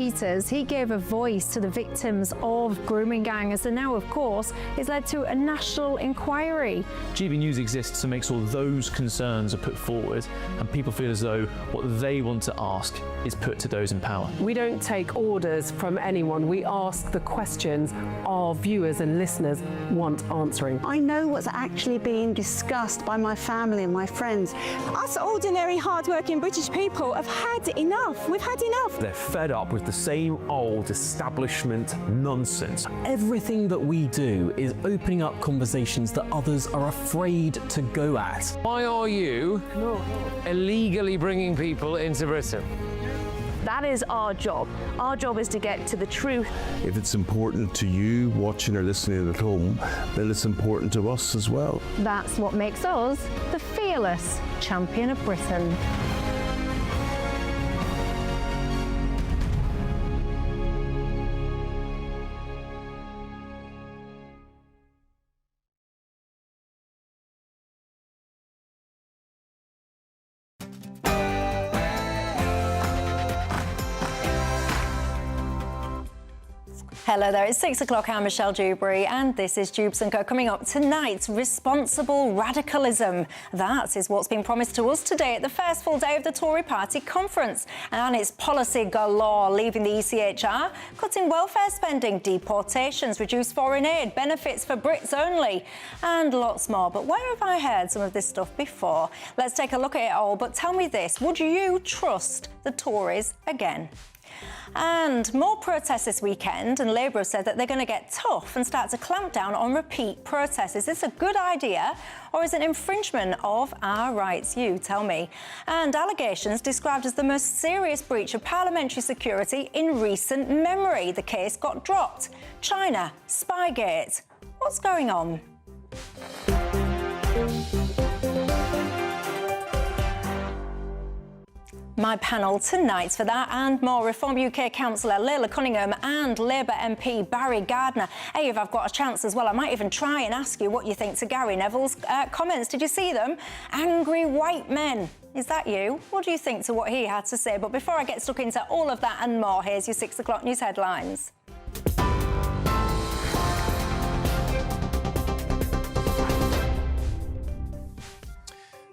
He gave a voice to the victims of grooming gangs, and now, of course, it's led to a national inquiry. GBNews exists to make sure those concerns are put forward and people feel as though what they want to ask is put to those in power. We don't take orders from anyone. We ask the questions our viewers and listeners want answering. I know what's actually being discussed by my family and my friends. Us ordinary, hard-working British people have had enough. We've had enough. They're fed up with the same old establishment nonsense. Everything that we do is opening up conversations that others are afraid to go at. Why are you illegally bringing people into Britain? That is our job. Our job is to get to the truth. If it's important to you watching or listening at home, then it's important to us as well. That's what makes us the fearless champion of Britain. Hello there, it's 6 o'clock. I'm Michelle Dewberry and this is Dewbs & Co. Coming up tonight, responsible radicalism. That is what's been promised to us today at the first full day of the Tory party conference. And it's policy galore, leaving the ECHR, cutting welfare spending, deportations, reduced foreign aid, benefits for Brits only, and lots more. But where have I heard some of this stuff before? Let's take a look at it all, but tell me this, would you trust the Tories again? And more protests this weekend, and Labour have said that they're going to get tough and start to clamp down on repeat protests. Is this a good idea, or is it infringement of our rights? You tell me. And allegations described as the most serious breach of parliamentary security in recent memory. The case got dropped. China, Spygate. What's going on? My panel tonight for that and more, Reform UK councillor Layla Cunningham and Labour MP Barry Gardner. Hey, if I've got a chance as well, I might even try and ask you what you think to Gary Neville's comments. Did you see them? Angry white men. Is that you? What do you think to what he had to say? But before I get stuck into all of that and more, here's your 6 o'clock news headlines.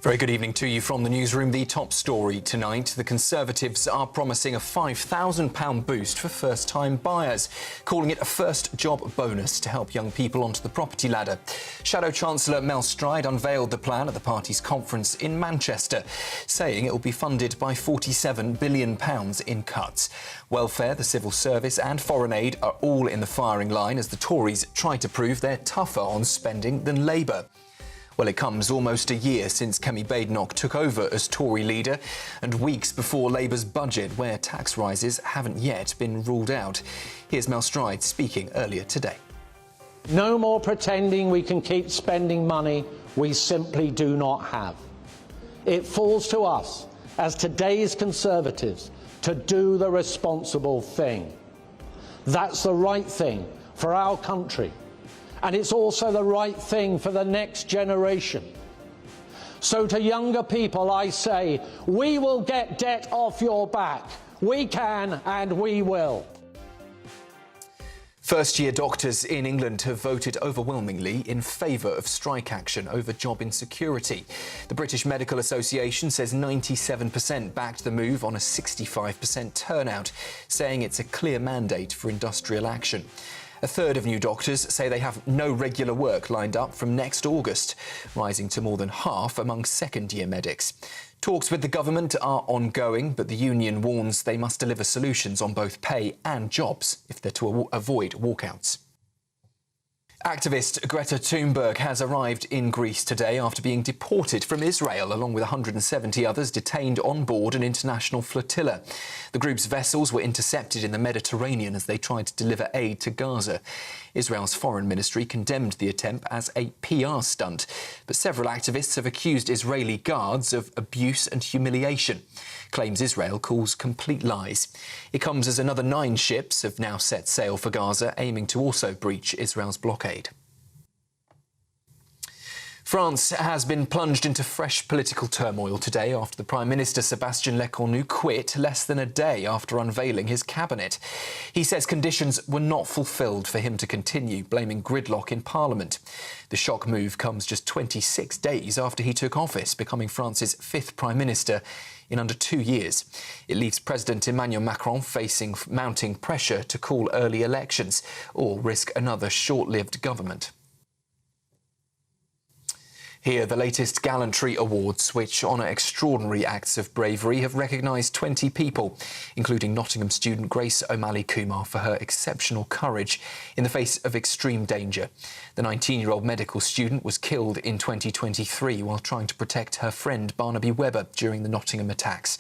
Very good evening to you from the newsroom. The top story tonight. The Conservatives are promising a £5,000 boost for first-time buyers, calling it a first job bonus to help young people onto the property ladder. Shadow Chancellor Mel Stride unveiled the plan at the party's conference in Manchester, saying it will be funded by £47 billion in cuts. Welfare, the civil service and foreign aid are all in the firing line as the Tories try to prove they're tougher on spending than Labour. Well, it comes almost a year since Kemi Badenoch took over as Tory leader and weeks before Labour's budget, where tax rises haven't yet been ruled out. Here's Mel Stride speaking earlier today. No more pretending we can keep spending money we simply do not have. It falls to us, as today's Conservatives, to do the responsible thing. That's the right thing for our country. And it's also the right thing for the next generation. So to younger people I say, we will get debt off your back. We can and we will. First-year doctors in England have voted overwhelmingly in favour of strike action over job insecurity. The British Medical Association says 97% backed the move on a 65% turnout, saying it's a clear mandate for industrial action. A third of new doctors say they have no regular work lined up from next August, rising to more than half among second-year medics. Talks with the government are ongoing, but the union warns they must deliver solutions on both pay and jobs if they're to avoid walkouts. Activist Greta Thunberg has arrived in Greece today after being deported from Israel, along with 170 others detained on board an international flotilla. The group's vessels were intercepted in the Mediterranean as they tried to deliver aid to Gaza. Israel's foreign ministry condemned the attempt as a PR stunt, but several activists have accused Israeli guards of abuse and humiliation, claims Israel calls complete lies. It comes as another 9 ships have now set sail for Gaza, aiming to also breach Israel's blockade. France has been plunged into fresh political turmoil today after the Prime Minister Sébastien Lecornu quit less than a day after unveiling his cabinet. He says conditions were not fulfilled for him to continue, blaming gridlock in Parliament. The shock move comes just 26 days after he took office, becoming France's 5th Prime Minister in under 2 years. It leaves President Emmanuel Macron facing mounting pressure to call early elections or risk another short-lived government. Here, the latest Gallantry Awards, which honour extraordinary acts of bravery, have recognised 20 people, including Nottingham student Grace O'Malley Kumar for her exceptional courage in the face of extreme danger. The 19-year-old medical student was killed in 2023 while trying to protect her friend Barnaby Webber during the Nottingham attacks.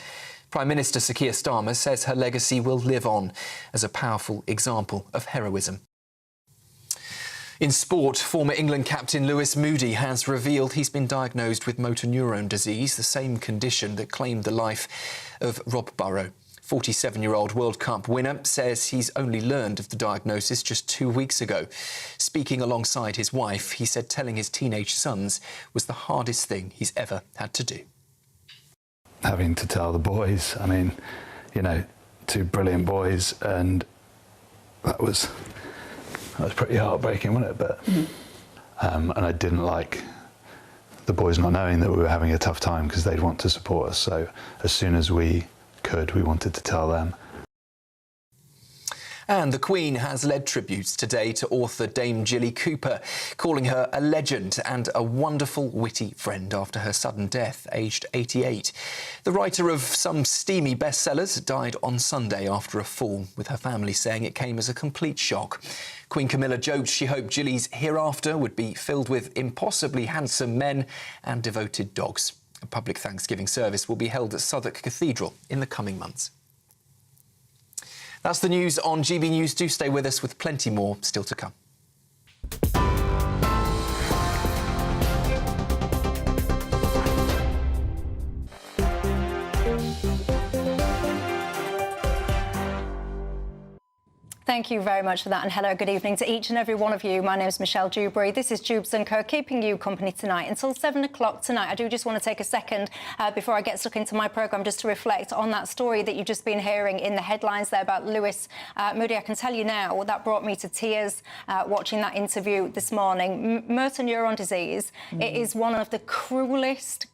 Prime Minister Sir Keir Starmer says her legacy will live on as a powerful example of heroism. In sport, former England captain Lewis Moody has revealed he's been diagnosed with motor neurone disease, the same condition that claimed the life of Rob Burrow. 47-year-old World Cup winner says he's only learned of the diagnosis just 2 weeks ago. Speaking alongside his wife, he said telling his teenage sons was the hardest thing he's ever had to do. Having to tell the boys, I mean, you know, 2 brilliant boys, and that was pretty heartbreaking, wasn't it? But and I didn't like the boys not knowing that we were having a tough time because they'd want to support us. So as soon as we could, we wanted to tell them. And the Queen has led tributes today to author Dame Jilly Cooper, calling her a legend and a wonderful, witty friend after her sudden death, aged 88. The writer of some steamy bestsellers died on Sunday after a fall, with her family saying it came as a complete shock. Queen Camilla joked she hoped Jilly's hereafter would be filled with impossibly handsome men and devoted dogs. A public Thanksgiving service will be held at Southwark Cathedral in the coming months. That's the news on GB News. Do stay with us with plenty more still to come. Thank you very much for that, and hello, good evening to each and every one of you. My name is Michelle Dewberry. This is Dewbs & Co, keeping you company tonight until 7 o'clock tonight. I do just want to take a second before I get stuck into my programme just to reflect on that story that you've just been hearing in the headlines there about Lewis Moody. I can tell you now that brought me to tears watching that interview this morning. Motor neuron disease, it is one of the cruelest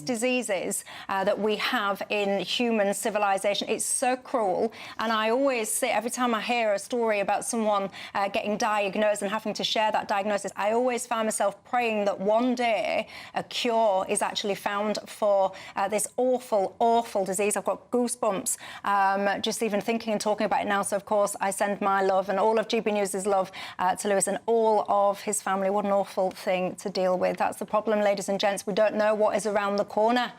diseases that we have in human civilization. It's so cruel, and I always say, every time I hear a story about someone getting diagnosed and having to share that diagnosis, I always find myself praying that one day a cure is actually found for this awful disease. I've got goosebumps just even thinking and talking about it now. So, of course, I send my love and all of GB News' love to Lewis and all of his family. What an awful thing to deal with. That's the problem, ladies and gents. We don't know what is around the corner.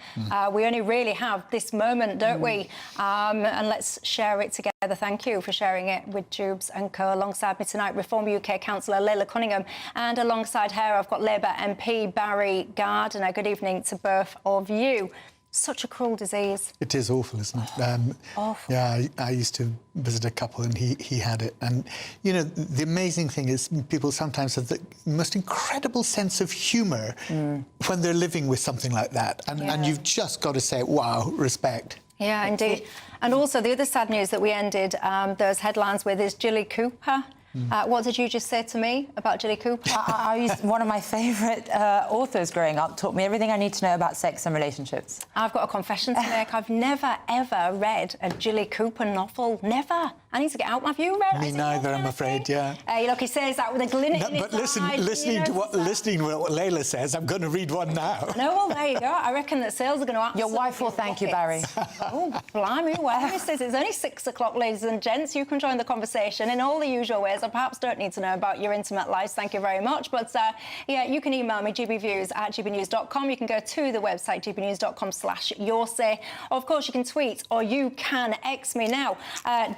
We only really have this moment, don't we? And let's share it together. Thank you for sharing it with Dewbs & Co. Alongside me tonight, Reform UK councillor Leila Cunningham, and alongside her I've got Labour MP Barry Gardiner. Good evening to both of you. Such a cruel disease. It is awful, isn't it? Awful. Yeah, I used to visit a couple and he had it. And, you know, the amazing thing is people sometimes have the most incredible sense of humour when they're living with something like that. And you've just got to say, wow, respect. Yeah, indeed. And also the other sad news that we ended those headlines with is Jilly Cooper. What did you just say to me about Jilly Cooper? One of my favourite authors growing up taught me everything I need to know about sex and relationships. I've got a confession to make. I've never, ever read a Jilly Cooper novel. Never. I need to get out. Have you read? Me neither, I'm afraid, yeah. Look, he says that with a glint in his eye. Listening to what Layla says, I'm going to read one now. No, well, there you go. I reckon that sales are going to absolutely... Your wife will thank you, Barry. Oh, blimey, whatever it says. It's only 6 o'clock, ladies and gents. You can join the conversation in all the usual ways. I perhaps don't need to know about your intimate lives. Thank you very much. But, yeah, you can email me, gbviews@gbnews.com. You can go to the website, gbnews.com/yoursay. Of course, you can tweet or you can X me now.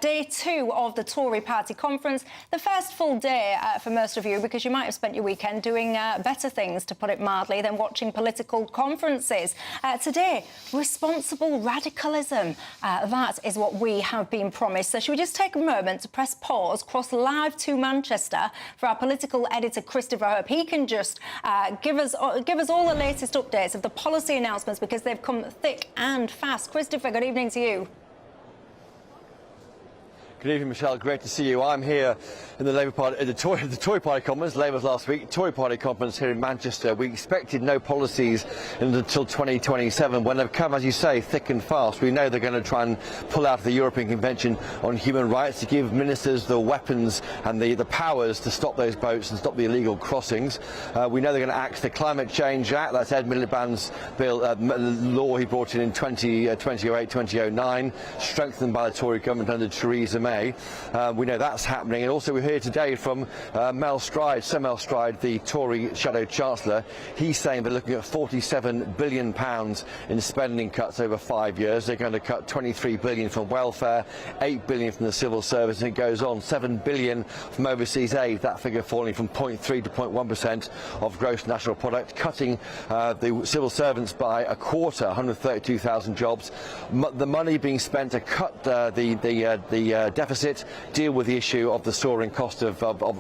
Day 2 2 of the Tory party conference. The first full day for most of you, because you might have spent your weekend doing better things, to put it mildly, than watching political conferences. Today, responsible radicalism. That is what we have been promised. So should we just take a moment to press pause, cross live to Manchester for our political editor, Christopher Hope. He can just give us all the latest updates of the policy announcements, because they've come thick and fast. Christopher, good evening to you. Good evening, Michelle. Great to see you. I'm here in the Labour Party, the Tory Party conference. Labour's last week, Tory Party conference here in Manchester. We expected no policies until 2027, when they've come, as you say, thick and fast. We know they're going to try and pull out of the European Convention on Human Rights to give ministers the weapons and the powers to stop those boats and stop the illegal crossings. We know they're going to axe the Climate Change Act. That's Ed Miliband's bill, law he brought in 2008-2009, strengthened by the Tory government under Theresa May. We know that's happening, and also we're here today from Sir Mel Stride, the Tory Shadow Chancellor. He's saying they're looking at £47 billion in spending cuts over 5 years. They're going to cut £23 billion from welfare, £8 billion from the civil service, and it goes on. £7 billion from overseas aid, that figure falling from 0.3 to 0.1% of gross national product, cutting the civil servants by a quarter, 132,000 jobs. The money being spent to cut the deficit, deal with the issue of the soaring cost of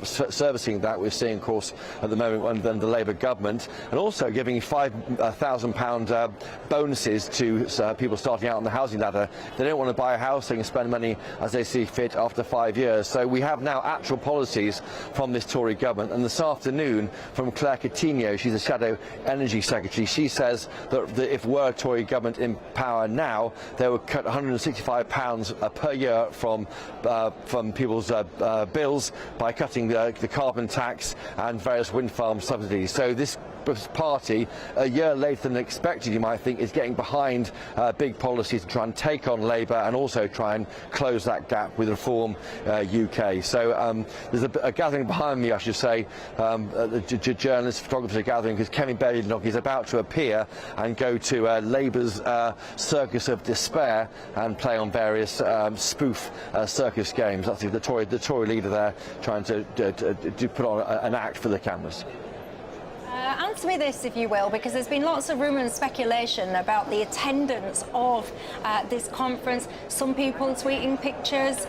servicing that we're seeing, of course, at the moment under the Labour government, and also giving £5,000 bonuses to people starting out on the housing ladder. They don't want to buy a house, they can spend money as they see fit after 5 years. So we have now actual policies from this Tory government, and this afternoon from Claire Coutinho, she's the Shadow Energy Secretary, she says that if were a Tory government in power now, they would cut £165 per year from people's bills by cutting the carbon tax and various wind farm subsidies. So this party, a year later than expected, you might think, is getting behind big policies to try and take on Labour and also try and close that gap with Reform UK. So there's a gathering behind me, I should say, the journalists, photographers are gathering, because Kevin Badenoch is about to appear and go to Labour's circus of despair and play on various spoof circus games. That's the Tory leader there trying to put on an act for the cameras. Answer me this, if you will, because there's been lots of rumour and speculation about the attendance of this conference. Some people tweeting pictures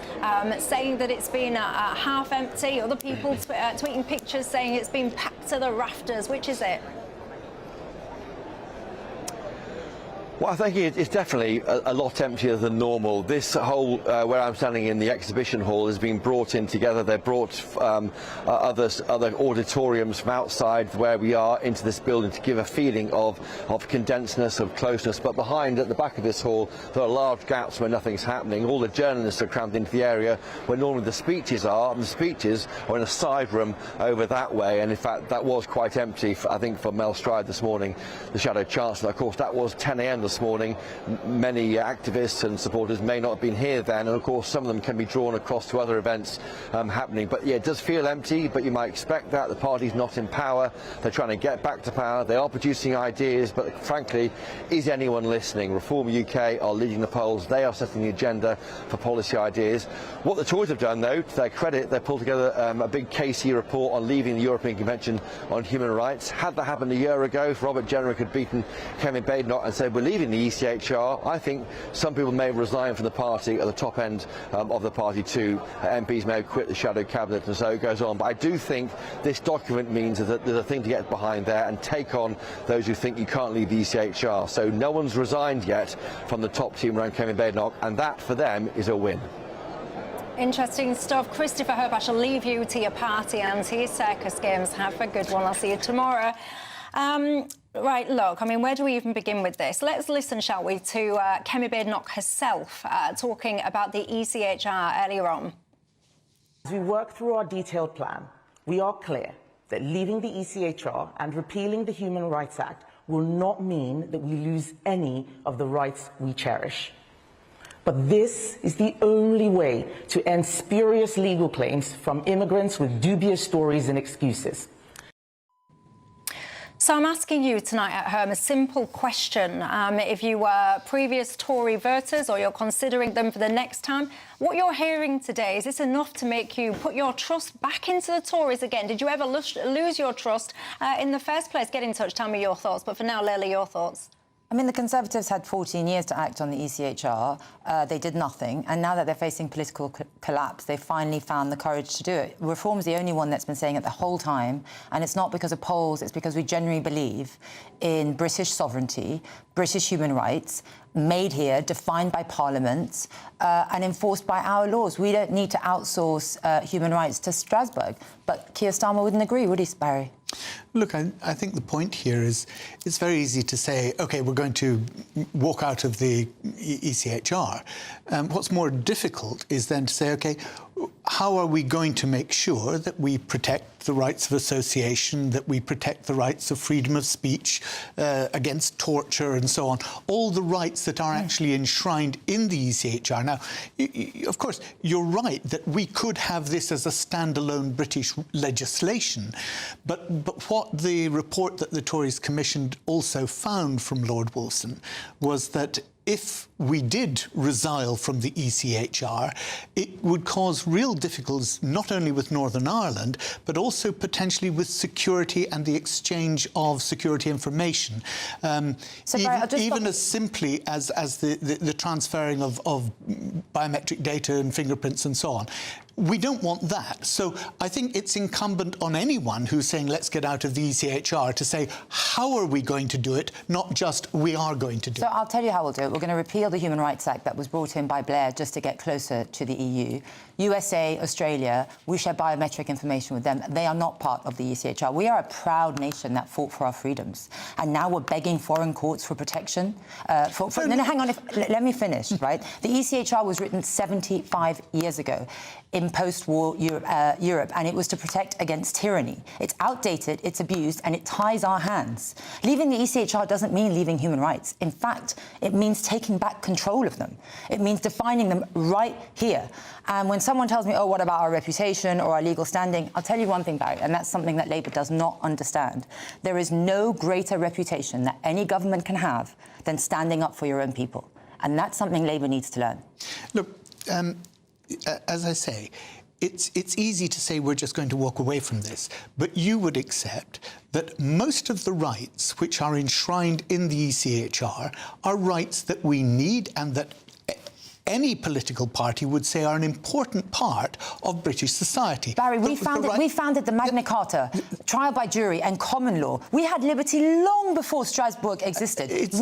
saying that it's been half empty, other people tweeting pictures saying it's been packed to the rafters. Which is it? Well, I think it's definitely a lot emptier than normal. This whole, where I'm standing in the exhibition hall, has been brought in together. They've brought other auditoriums from outside where we are into this building to give a feeling of condensedness, of closeness. But behind, at the back of this hall, there are large gaps where nothing's happening. All the journalists are crammed into the area where normally the speeches are, and the speeches are in a side room over that way. And in fact, that was quite empty, I think, for Mel Stride this morning, the Shadow Chancellor. Of course, that was 10 a.m. this morning. Many activists and supporters may not have been here then, and of course some of them can be drawn across to other events happening. But yeah, it does feel empty, but you might expect that. The party's not in power. They're trying to get back to power. They are producing ideas, but frankly, is anyone listening? Reform UK are leading the polls. They are setting the agenda for policy ideas. What the Tories have done, though, to their credit, they've pulled together a big KC report on leaving the European Convention on Human Rights. Had that happened a year ago, if Robert Jenrick had beaten Kevin Badenoch and said we're leaving the ECHR, I think some people may have resigned from the party at the top end of the party too. MPs may have quit the shadow cabinet, and so it goes on. But I do think this document means that there's a thing to get behind there and take on those who think you can't leave the ECHR. So no one's resigned yet from the top team around Kevin Badenoch, and that for them is a win. Interesting stuff. Christopher Hope, I shall leave you to your party and to your circus games. Have a good one. I'll see you tomorrow. Right, look, I mean, where do we even begin with this? Let's listen, shall we, to Kemi Badenoch herself talking about the ECHR earlier on. As we work through our detailed plan, we are clear that leaving the ECHR and repealing the Human Rights Act will not mean that we lose any of the rights we cherish. But this is the only way to end spurious legal claims from immigrants with dubious stories and excuses. So I'm asking you tonight at home a simple question. If you were previous Tory voters or you're considering them for the next time, what you're hearing today, is this enough to make you put your trust back into the Tories again? Did you ever lose your trust in the first place? Get in touch, tell me your thoughts. But for now, Leila, your thoughts. I mean, the Conservatives had 14 years to act on the ECHR. They did nothing. And now that they're facing political collapse, they finally found the courage to do it. Reform's the only one that's been saying it the whole time. And it's not because of polls. It's because we genuinely believe in British sovereignty, British human rights, made here, defined by Parliament, and enforced by our laws. We don't need to outsource human rights to Strasbourg. But Keir Starmer wouldn't agree, would he, Barry? Look, I think the point here is it's very easy to say, OK, we're going to walk out of the ECHR. What's more difficult is then to say, OK, how are we going to make sure that we protect the rights of association, that we protect the rights of freedom of speech, against torture and so on, all the rights that are actually enshrined in the ECHR. Now, of course, you're right that we could have this as a standalone British legislation, but what the report that the Tories commissioned also found from Lord Wolfson was that if we did resile from the ECHR, it would cause real difficulties not only with Northern Ireland, but also potentially with security and the exchange of security information. Even as simply as the transferring of biometric data and fingerprints and so on. We don't want that. So I think it's incumbent on anyone who's saying let's get out of the ECHR to say how are we going to do it, not just we are going to do it. So I'll tell you how we'll do it. We're going to repeal the Human Rights Act that was brought in by Blair just to get closer to the EU. USA, Australia, we share biometric information with them. They are not part of the ECHR. We are a proud nation that fought for our freedoms. And now we're begging foreign courts for protection. No, hang on. Let me finish, right? The ECHR was written 75 years ago in post-war Europe, and it was to protect against tyranny. It's outdated, it's abused, and it ties our hands. Leaving the ECHR doesn't mean leaving human rights. In fact, it means taking back control of them. It means defining them right here. And when someone tells me, oh, what about our reputation or our legal standing? I'll tell you one thing, Barry, and that's something that Labour does not understand. There is no greater reputation that any government can have than standing up for your own people. And that's something Labour needs to learn. Look, as I say, it's easy to say we're just going to walk away from this, but you would accept that most of the rights which are enshrined in the ECHR are rights that we need and that any political party would say are an important part of British society. Barry, we founded the Magna Carta, trial by jury and common law. We had liberty long before Strasbourg existed. It's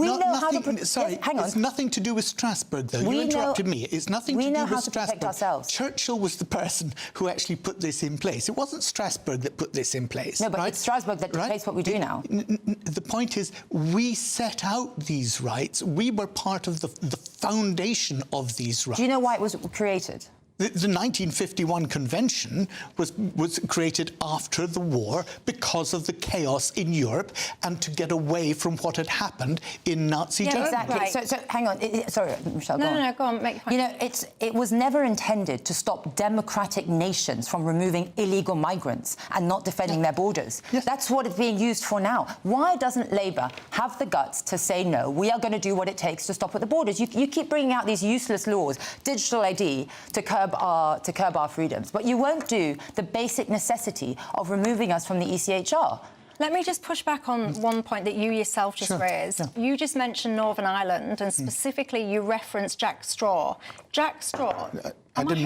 nothing to do with Strasbourg, though. You interrupted me. It's nothing to do with Strasbourg. Churchill was the person who actually put this in place. It wasn't Strasbourg that put this in place. No, but it's Strasbourg that dictates what we do now. The point is, we set out these rights. We were part of the foundation of these rights. Do you know why it was created? The 1951 Convention was created after the war because of the chaos in Europe and to get away from what had happened in Nazi Germany. Exactly. Right. So hang on. Sorry, Michelle, go on. No, go on, make your point. You know, it was never intended to stop democratic nations from removing illegal migrants and not defending their borders. Yes. That's what it's being used for now. Why doesn't Labour have the guts to say, no, we are going to do what it takes to stop at the borders? You keep bringing out these useless laws, digital ID, to curb our freedoms, but you won't do the basic necessity of removing us from the ECHR. Let me just push back on one point that you yourself just raised. Yeah. You just mentioned Northern Ireland, and specifically you referenced Jack Straw. Jack Straw. I didn't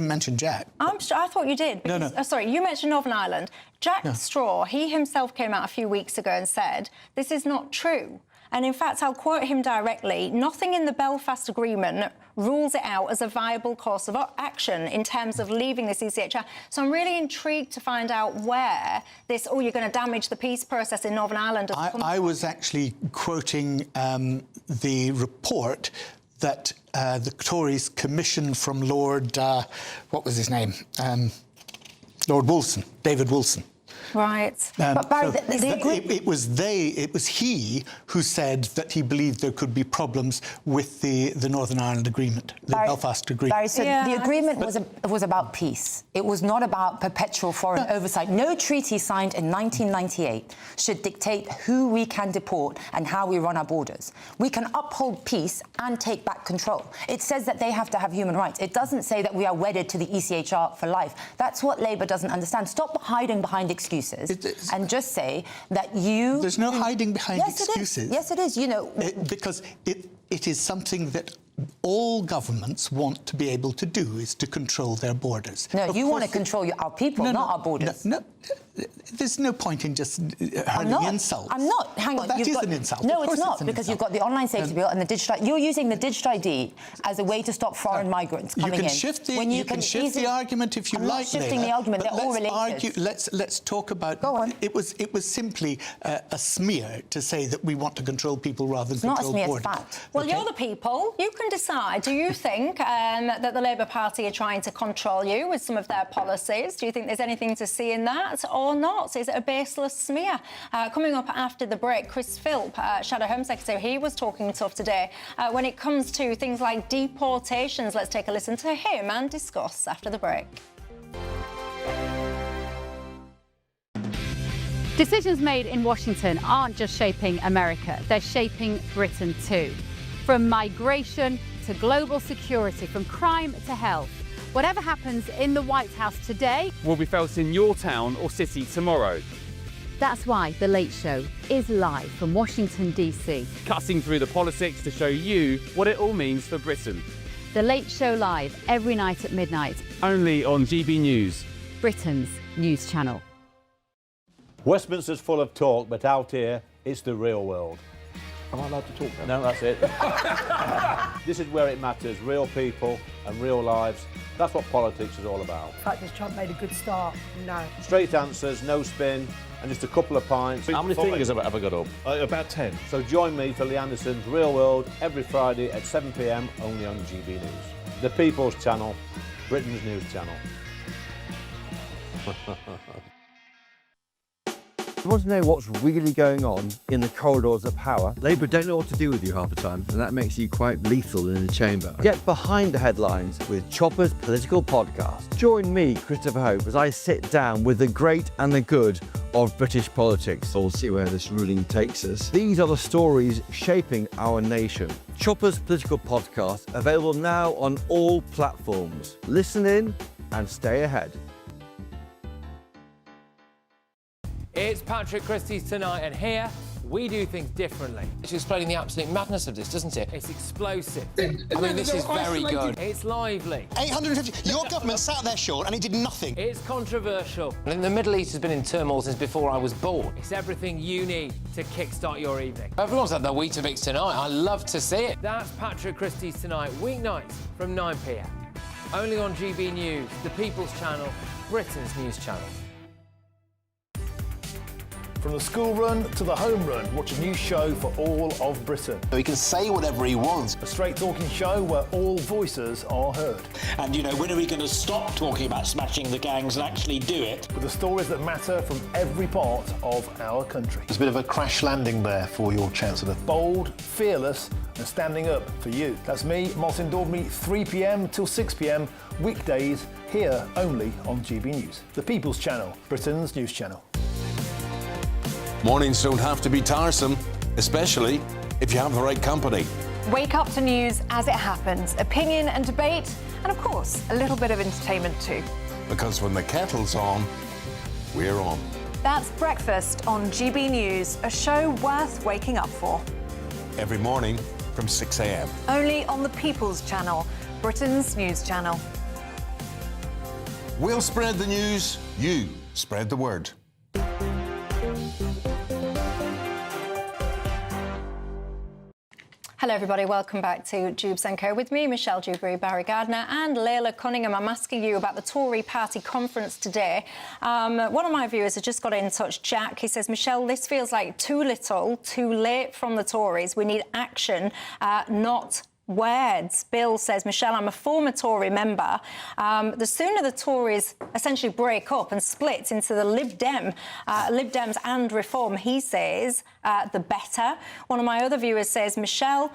mention Jack. I thought you did. Because, no. Sorry, you mentioned Northern Ireland. Jack Straw, he himself came out a few weeks ago and said, this is not true. And in fact, I'll quote him directly, nothing in the Belfast Agreement rules it out as a viable course of action in terms of leaving this ECHR. So I'm really intrigued to find out where this, you're going to damage the peace process in Northern Ireland. I was actually quoting the report that the Tories commissioned from Lord, what was his name? Lord Wolfson, David Wilson. Right. But Barry, it was he who said that he believed there could be problems with the Northern Ireland Agreement, the Belfast Agreement. Barry, so the agreement was about peace. It was not about perpetual foreign oversight. No treaty signed in 1998 should dictate who we can deport and how we run our borders. We can uphold peace and take back control. It says that they have to have human rights. It doesn't say that we are wedded to the ECHR for life. That's what Labour doesn't understand. Stop hiding behind excuses and just say that you... There's no hiding behind excuses. Yes, it is. You know... Because it is something that all governments want to be able to do, is to control their borders. No, you want to control our people, not our borders. No, there's no point in just hurling insults. I'm not. Hang on. That is an insult. No, it's not, because you've got the online safety bill and the digital... You're using the digital ID as a way to stop foreign migrants coming in. You can shift the argument if you like, I'm not shifting the argument. They're all related. Let's talk about... Go on. It was simply a smear to say that we want to control people rather than control borders. It's not a smear, it's fact. Well, you're the people. You can decide. Do you think that the Labour Party are trying to control you with some of their policies? Do you think there's anything to see in that or not? Is it a baseless smear? Coming up after the break, Chris Philp, Shadow Home Secretary, he was talking tough today when it comes to things like deportations. Let's take a listen to him and discuss after the break. Decisions made in Washington aren't just shaping America, they're shaping Britain too. From migration to global security, from crime to health. Whatever happens in the White House today will be felt in your town or city tomorrow. That's why The Late Show is live from Washington, D.C. Cutting through the politics to show you what it all means for Britain. The Late Show live every night at midnight. Only on GB News, Britain's news channel. Westminster's full of talk, but out here, it's the real world. Am I allowed to talk now? No, that's it. This is where it matters, real people and real lives. That's what politics is all about. In fact, has Trump made a good start? No. Straight answers, no spin, and just a couple of pints. How many fingers have I got up? About 10. So join me for Lee Anderson's Real World every Friday at 7 p.m, only on GB News. The People's Channel, Britain's news channel. You want to know what's really going on in the corridors of power? Labour don't know what to do with you half the time, and that makes you quite lethal in the chamber. Get behind the headlines with Chopper's Political Podcast. Join me, Christopher Hope, as I sit down with the great and the good of British politics. We'll see where this ruling takes us. These are the stories shaping our nation. Chopper's Political Podcast, available now on all platforms. Listen in and stay ahead. It's Patrick Christie's Tonight, and here we do things differently. It's explaining the absolute madness of this, doesn't it? It's explosive. I mean, this is very good. It's lively. 850. Your government sat there, Sean, and it did nothing. It's controversial. And the Middle East has been in turmoil since before I was born. It's everything you need to kickstart your evening. Everyone's had their Weetabix tonight. I love to see it. That's Patrick Christie's Tonight, weeknights from 9 p.m. Only on GB News, the People's Channel, Britain's news channel. From the school run to the home run, watch a new show for all of Britain. He can say whatever he wants. A straight-talking show where all voices are heard. And, you know, when are we going to stop talking about smashing the gangs and actually do it? With the stories that matter from every part of our country. There's a bit of a crash landing there for your Chancellor. Bold, fearless and standing up for you. That's me, Martin Dewbs, 3 p.m. till 6 p.m, weekdays, here only on GB News. The People's Channel, Britain's news channel. Mornings don't have to be tiresome, especially if you have the right company. Wake up to news as it happens, opinion and debate, and of course, a little bit of entertainment too. Because when the kettle's on, we're on. That's Breakfast on GB News, a show worth waking up for. Every morning from 6 a.m. Only on the People's Channel, Britain's news channel. We'll spread the news, you spread the word. Hello everybody, welcome back to Dewbs & Co. With me, Michelle Dewberry, Barry Gardner and Layla Cunningham. I'm asking you about the Tory party conference today. One of my viewers has just got in touch, Jack. He says, Michelle, this feels like too little, too late from the Tories. We need action, not words. Bill says, Michelle, I'm a former Tory member. The sooner the Tories essentially break up and split into the Lib Dems and Reform, he says, the better. One of my other viewers says, Michelle,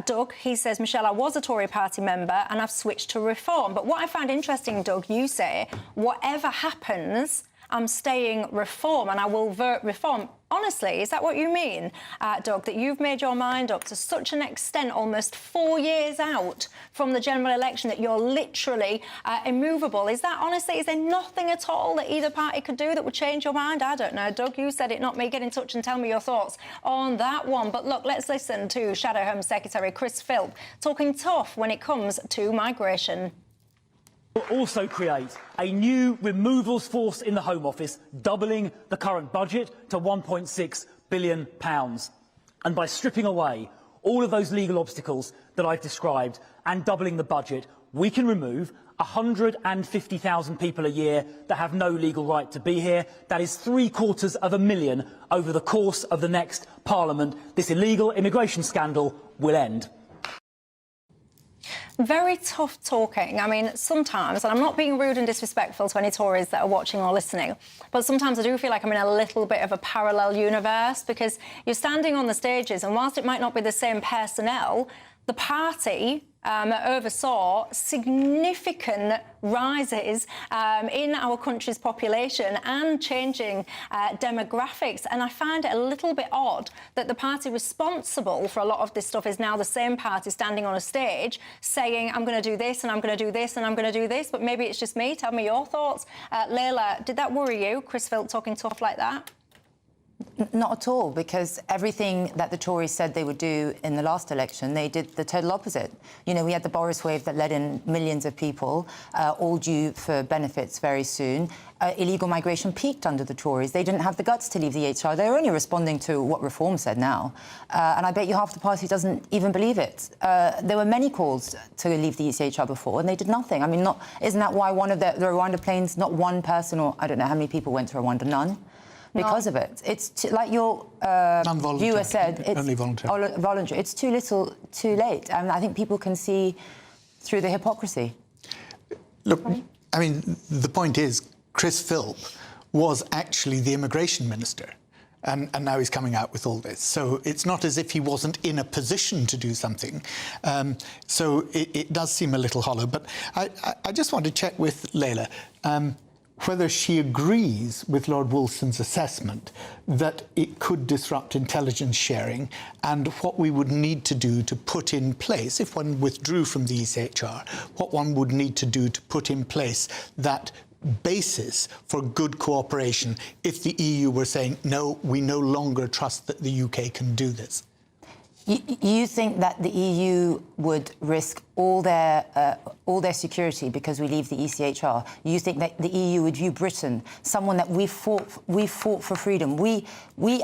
Doug, he says, Michelle, I was a Tory party member and I've switched to Reform. But what I find interesting, Doug, you say, whatever happens, I'm staying Reform and I will vote Reform. Honestly, is that what you mean, Doug, that you've made your mind up to such an extent, almost 4 years out from the general election, that you're literally immovable? Is that, honestly, is there nothing at all that either party could do that would change your mind? I don't know. Doug, you said it, not me. Get in touch and tell me your thoughts on that one. But look, let's listen to Shadow Home Secretary Chris Philp talking tough when it comes to migration. Will also create a new removals force in the Home Office, doubling the current budget to £1.6 billion. And by stripping away all of those legal obstacles that I've described and doubling the budget, we can remove 150,000 people a year that have no legal right to be here. That is 750,000 over the course of the next Parliament. This illegal immigration scandal will end. Very tough talking. I mean, sometimes, and I'm not being rude and disrespectful to any Tories that are watching or listening, but sometimes I do feel like I'm in a little bit of a parallel universe, because you're standing on the stages and whilst it might not be the same personnel, the party oversaw significant rises in our country's population and changing demographics. And I find it a little bit odd that the party responsible for a lot of this stuff is now the same party standing on a stage saying, I'm going to do this and I'm going to do this and I'm going to do this. But maybe it's just me. Tell me your thoughts. Layla, did that worry you, Chris Philp talking tough like that? Not at all, because everything that the Tories said they would do in the last election, they did the total opposite. You know, we had the Boris wave that let in millions of people, all due for benefits very soon. Illegal migration peaked under the Tories. They didn't have the guts to leave the EHR. They're only responding to what Reform said now. And I bet you half the party doesn't even believe it. There were many calls to leave the ECHR before, and they did nothing. I mean, isn't that why one of the Rwanda planes, not one person, or I don't know how many people went to Rwanda, none? Because of it. It's like your viewer said, it's only voluntary. It's too little, too late. And I think people can see through the hypocrisy. Look, I mean, the point is, Chris Philp was actually the immigration minister. And now he's coming out with all this. So it's not as if he wasn't in a position to do something. So it does seem a little hollow. But I just want to check with Layla whether she agrees with Lord Wolfson's assessment that it could disrupt intelligence sharing, and what we would need to do to put in place, if one withdrew from the ECHR, what one would need to do to put in place that basis for good cooperation if the EU were saying, no, we no longer trust that the UK can do this. You think that the EU would risk all their security because we leave the ECHR? You think that the EU would view Britain, someone that we fought for freedom? We,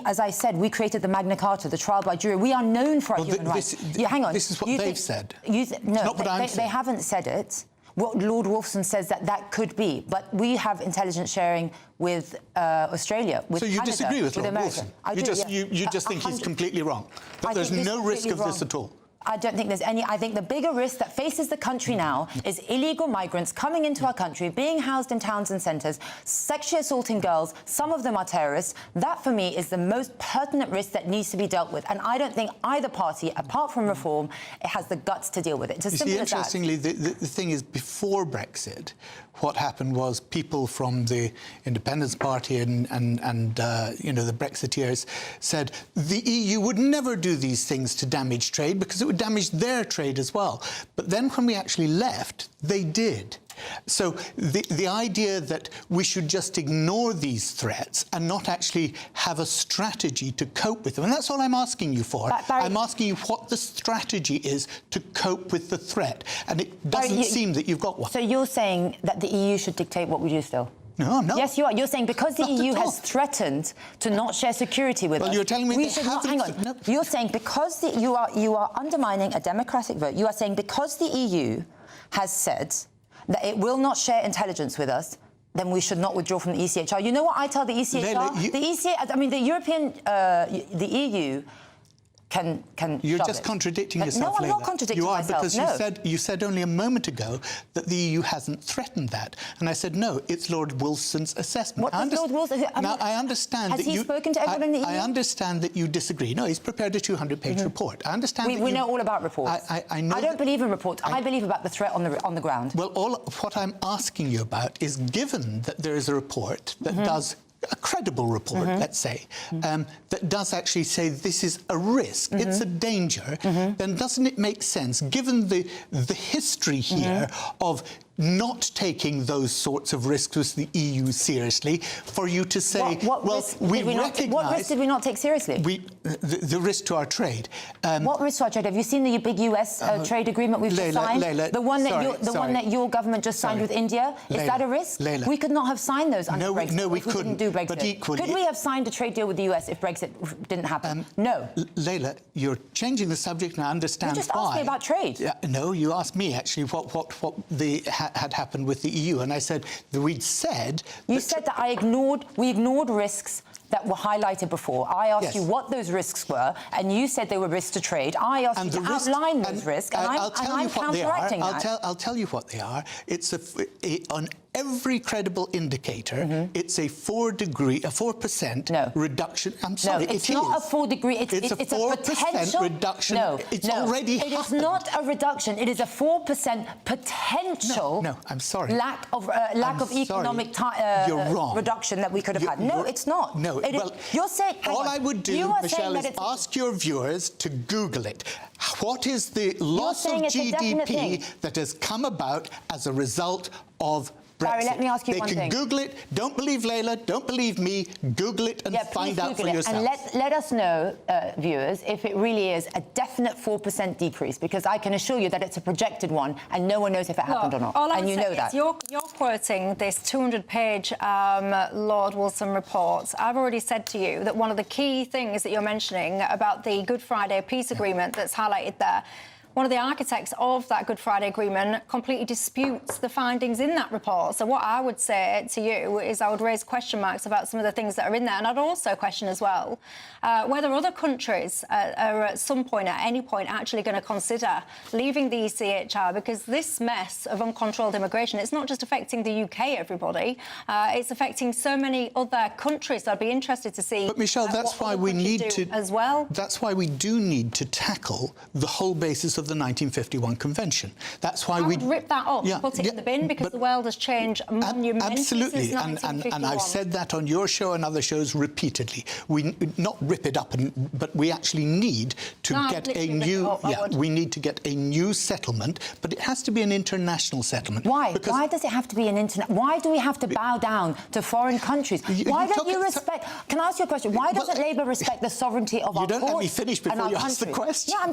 as I said, we created the Magna Carta, the trial by jury. We are known for our human rights. Hang on. This is what they've said. No, they haven't said it. What Lord Wolfson says that could be, but we have intelligence sharing with Australia, with Canada, so you disagree with Lord America. Wolfson? You just think he's completely wrong. That there's no risk of this at all. I don't think there's any. I think the bigger risk that faces the country now is illegal migrants coming into our country, being housed in towns and centres, sexually assaulting girls. Some of them are terrorists. That, for me, is the most pertinent risk that needs to be dealt with. And I don't think either party, apart from Reform, it has the guts to deal with it. It's as simple as that. Interestingly, the thing is, before Brexit, what happened was people from the Independence Party and the Brexiteers said the EU would never do these things to damage trade because it would damage their trade as well. But then when we actually left, they did. So the idea that we should just ignore these threats and not actually have a strategy to cope with them, and that's all I'm asking you for. I'm asking you what the strategy is to cope with the threat, and it doesn't seem that you've got one. So you're saying that the EU should dictate what we do still? No, I'm not. Yes, you are. You're saying because the EU has threatened to not share security with us. Well, you're telling me we they should haven't. Not, hang on. You're saying because you are undermining a democratic vote. You are saying because the EU has said that it will not share intelligence with us, then we should not withdraw from the ECHR. You know what I tell the ECHR? The EU can You're shove just it. contradicting But yourself, No, I'm not contradicting you are, myself. because you said only a moment ago that the EU hasn't threatened that, and I said no, it's Lord Wilson's assessment. What does Lord Wilson? Now I understand has that he spoken to everyone in the EU? I understand that you disagree. No, he's prepared a 200-page report. I understand. We know all about reports. I know. I don't believe in reports. I believe about the threat on the ground. Well, what I'm asking you about is, given that there is a report that does. A credible report, let's say, that does actually say this is a risk, it's a danger, then doesn't it make sense, given the history here of not taking those sorts of risks with the EU seriously, for you to say, what risk did we not take seriously? The risk to our trade. What risk to our trade? Have you seen the big US trade agreement we've just signed? The one that your government just signed with India? Is that a risk? We could not have signed those under Brexit. No, we couldn't. Do Brexit. But equally, could we have signed a trade deal with the US if Brexit didn't happen? No. Leila, you're changing the subject, and I understand why. You just asked me about trade. No, you asked me actually what had happened with the EU, and I said that we'd said. You said that we ignored risks that were highlighted before. I asked you what those risks were, and you said they were risks to trade. I asked you to outline those risks, and I'm counteracting that. I'll tell you what they are. It's on every credible indicator, it's a 4% reduction. I'm sorry, it's not a 4 degree. It's a 4% reduction. It's already happened. It is not a reduction. It is a 4% potential. No, I'm sorry. Lack of economic reduction that we could have had. No, it's not. No, you're saying. All I would do, Michelle, is ask your viewers to Google it. What is the loss of GDP that has come about as a result of Brexit? Barry, let me ask you one thing. They can Google it. Don't believe Leila. Don't believe me. Google it and find out for yourself. And let us know, viewers, if it really is a definite 4% decrease, because I can assure you that it's a projected one, and no one knows if it happened or not. And you know that. You're quoting this 200-page Lord Wilson report. I've already said to you that one of the key things that you're mentioning about the Good Friday peace agreement that's highlighted there, one of the architects of that Good Friday Agreement completely disputes the findings in that report. So what I would say to you is I would raise question marks about some of the things that are in there. And I'd also question as well whether other countries are at some point, at any point, actually going to consider leaving the ECHR, because this mess of uncontrolled immigration, it's not just affecting the UK, everybody. It's affecting so many other countries. I'd be interested to see. But Michelle, that's why we need to as well. That's why we do need to tackle the whole basis of the 1951 Convention. That's why we rip that up, put it in the bin, because the world has changed monumentally. Absolutely, since 1951. and I've said that on your show and other shows repeatedly. We not rip it up, but we actually need to get a new. We need to get a new settlement, but it has to be an international settlement. Why? Why does it have to be an international? Why do we have to bow down to foreign countries? Why don't you respect? Can I ask you a question? Why doesn't Labour respect the sovereignty of our courts? You don't let me finish before you ask the question. Yeah,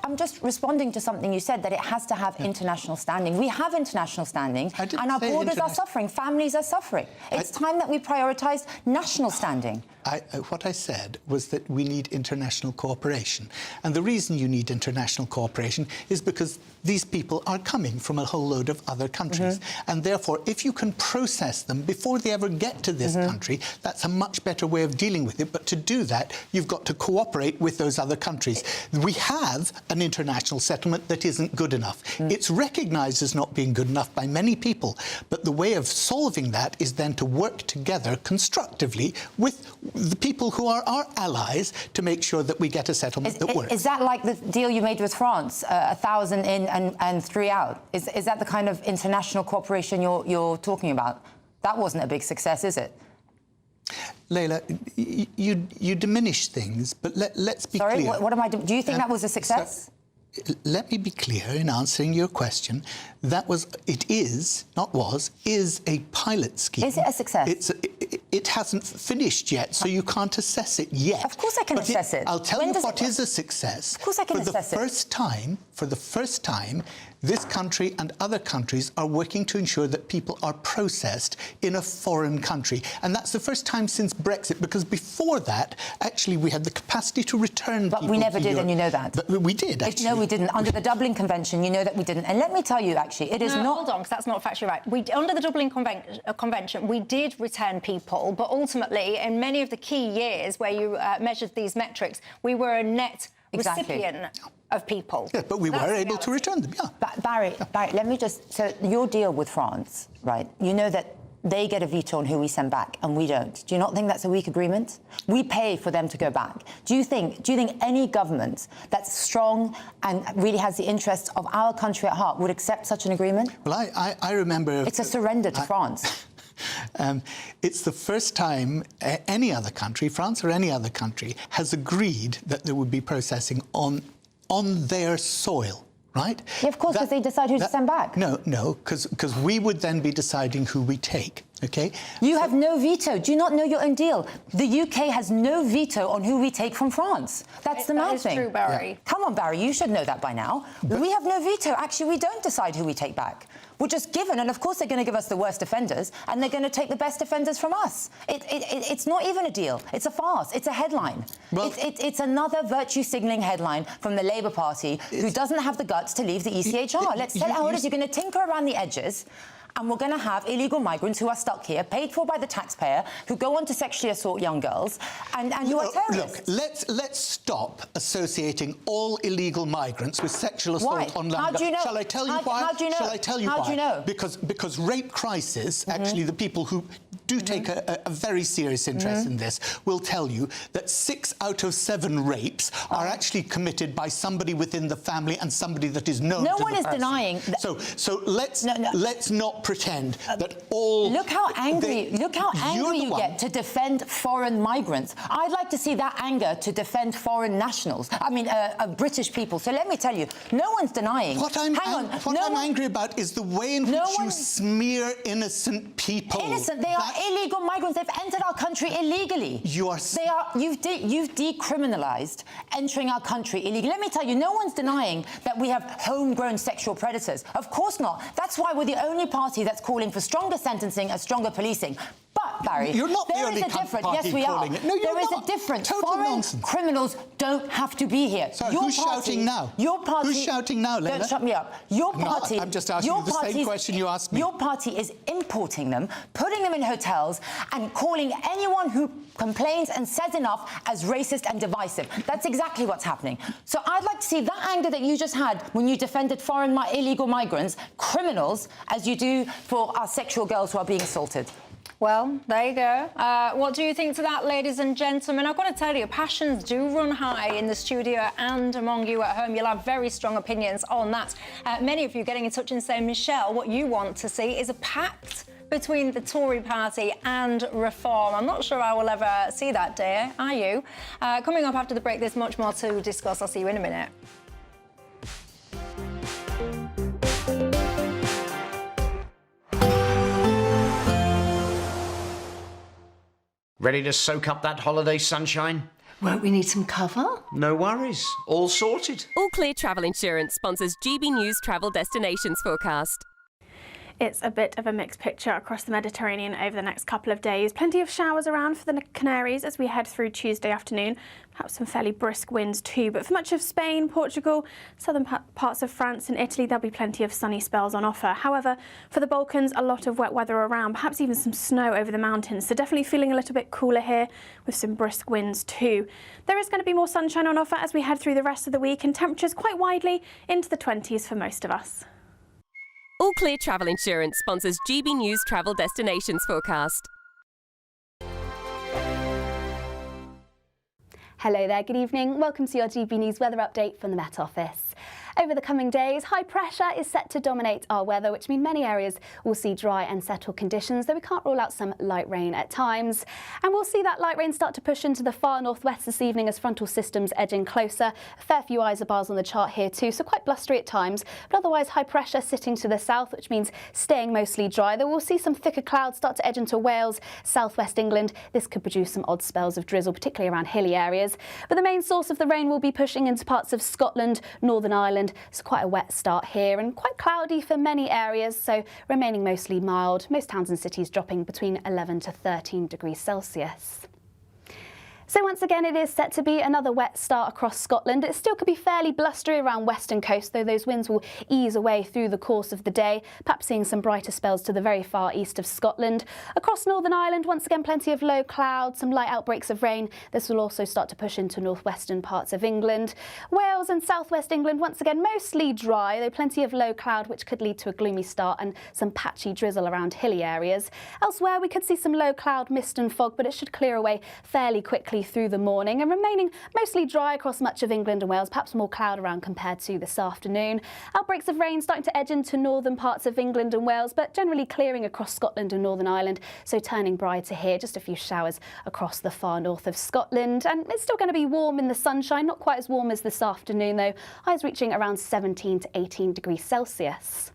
I'm just responding to something you said, that it has to have international standing. We have international standing, and our borders are suffering. Families are suffering. It's time that we prioritise national standing. What I said was that we need international cooperation. And the reason you need international cooperation is because these people are coming from a whole load of other countries. And therefore, if you can process them before they ever get to this country, that's a much better way of dealing with it. But to do that, you've got to cooperate with those other countries. We have an international settlement that isn't good enough. It's recognised as not being good enough by many people. But the way of solving that is then to work together constructively with the people who are our allies to make sure that we get a settlement that works. Is that like the deal you made with France, 1,000 in and 3 out? Is that the kind of international cooperation you're talking about? That wasn't a big success, is it? Leila, you diminish things, but let's be clear. Sorry, what am I doing? Do you think that was a success? Let me be clear in answering your question. Is a pilot scheme. Is it a success? It hasn't finished yet, so you can't assess it yet. Of course I can assess it. I'll tell you what is a success. Of course I can assess it. For the first time, this country and other countries are working to ensure that people are processed in a foreign country. And that's the first time since Brexit, because before that, actually, we had the capacity to return people. But we never did, and you know that. But we did, actually. No, we didn't. Under the Dublin Convention, you know that we didn't. And let me tell you, actually, it is not... Hold on, because that's not factually right. Under the Dublin Convention, we did return people, but ultimately, in many of the key years where you measured these metrics, we were a net recipient of people. Yeah, but we were able to return them, yeah. Barry, let me just... So your deal with France, right, you know that they get a veto on who we send back and we don't. Do you not think that's a weak agreement? We pay for them to go back. Do you think any government that's strong and really has the interests of our country at heart would accept such an agreement? Well, I remember... It's a surrender to France. It's the first time any other country, France or any other country, has agreed that there would be processing on their soil. Right? Yeah, of course, because they decide who to send back. No, because we would then be deciding who we take, OK? You have no veto. Do you not know your own deal? The UK has no veto on who we take from France. That's the mad thing. That is true, Barry. Yeah. Come on, Barry, you should know that by now. But we have no veto. Actually, we don't decide who we take back. We're just given, and of course they're going to give us the worst offenders, and they're going to take the best offenders from us. It's not even a deal. It's a farce. It's a headline. Well, it's another virtue-signalling headline from the Labour Party who doesn't have the guts to leave the ECHR. Let's tell our voters you're going to tinker around the edges, and we're going to have illegal migrants who are stuck here, paid for by the taxpayer, who go on to sexually assault young girls, and who are terrorists. Look, let's stop associating all illegal migrants with sexual assault on land. How do you know? Shall I tell you why? How do you know? Shall I tell you why? How do you know? Because Rape Crisis, actually the people who do take a very serious interest in this, will tell you that 6 out of 7 rapes are actually committed by somebody within the family and somebody that is known to the person. No one is denying... So let's not pretend that all... Look how angry you get to defend foreign migrants. I'd like to see that anger to defend foreign nationals. I mean, British people. So let me tell you, no one's denying... What I'm angry about is the way in which you smear innocent people. Innocent? They are illegal migrants. They've entered our country illegally. You've decriminalised entering our country illegally. Let me tell you, no one's denying that we have homegrown sexual predators. Of course not. That's why we're the only party that's calling for stronger sentencing and stronger policing. But, Barry, you're not there is a difference. Yes, we are. No, there is a difference. Foreign criminals don't have to be here. So who's shouting now? Your party... Who's shouting now, Leila? Don't shut me up. Your party... No, I'm just asking you the same question you asked me. Your party is importing them, putting them in hotels, and calling anyone who complains and says enough as racist and divisive. That's exactly what's happening. So I'd like to see that anger that you just had when you defended foreign illegal migrants, criminals, as you do for our sexual girls who are being assaulted. Well, there you go. What do you think to that, ladies and gentlemen? I've got to tell you, passions do run high in the studio and among you at home. You'll have very strong opinions on that. Many of you getting in touch and saying, Michelle, what you want to see is a pact between the Tory party and Reform. I'm not sure I will ever see that day, are you? Coming up after the break, there's much more to discuss. I'll see you in a minute. Ready to soak up that holiday sunshine? Won't we need some cover? No worries. All sorted. All Clear Travel Insurance sponsors GB News travel destinations forecast. It's a bit of a mixed picture across the Mediterranean over the next couple of days. Plenty of showers around for the Canaries as we head through Tuesday afternoon. Perhaps some fairly brisk winds too. But for much of Spain, Portugal, southern parts of France and Italy, there'll be plenty of sunny spells on offer. However, for the Balkans, a lot of wet weather around, perhaps even some snow over the mountains. So definitely feeling a little bit cooler here with some brisk winds too. There is going to be more sunshine on offer as we head through the rest of the week, and temperatures quite widely into the 20s for most of us. All Clear Travel Insurance sponsors GB News travel destinations forecast. Hello there, good evening. Welcome to your GB News weather update from the Met Office. Over the coming days, high pressure is set to dominate our weather, which means many areas will see dry and settled conditions, though we can't rule out some light rain at times. And we'll see that light rain start to push into the far northwest this evening as frontal systems edge in closer. A fair few isobars on the chart here too, so quite blustery at times, but otherwise high pressure sitting to the south, which means staying mostly dry, though we'll see some thicker clouds start to edge into Wales, southwest England. This could produce some odd spells of drizzle, particularly around hilly areas. But the main source of the rain will be pushing into parts of Scotland, Northern Ireland, so quite a wet start here and quite cloudy for many areas, so remaining mostly mild. Most towns and cities dropping between 11 to 13 degrees Celsius. So once again, it is set to be another wet start across Scotland. It still could be fairly blustery around western coast, though those winds will ease away through the course of the day, perhaps seeing some brighter spells to the very far east of Scotland. Across Northern Ireland, once again, plenty of low clouds, some light outbreaks of rain. This will also start to push into northwestern parts of England. Wales and southwest England, once again, mostly dry, though plenty of low cloud, which could lead to a gloomy start and some patchy drizzle around hilly areas. Elsewhere, we could see some low cloud, mist and fog, but it should clear away fairly quickly through the morning and remaining mostly dry across much of England and Wales, perhaps more cloud around compared to this afternoon. Outbreaks of rain starting to edge into northern parts of England and Wales, but generally clearing across Scotland and Northern Ireland, so turning brighter here, just a few showers across the far north of Scotland. And it's still going to be warm in the sunshine, not quite as warm as this afternoon though, highs reaching around 17 to 18 degrees Celsius.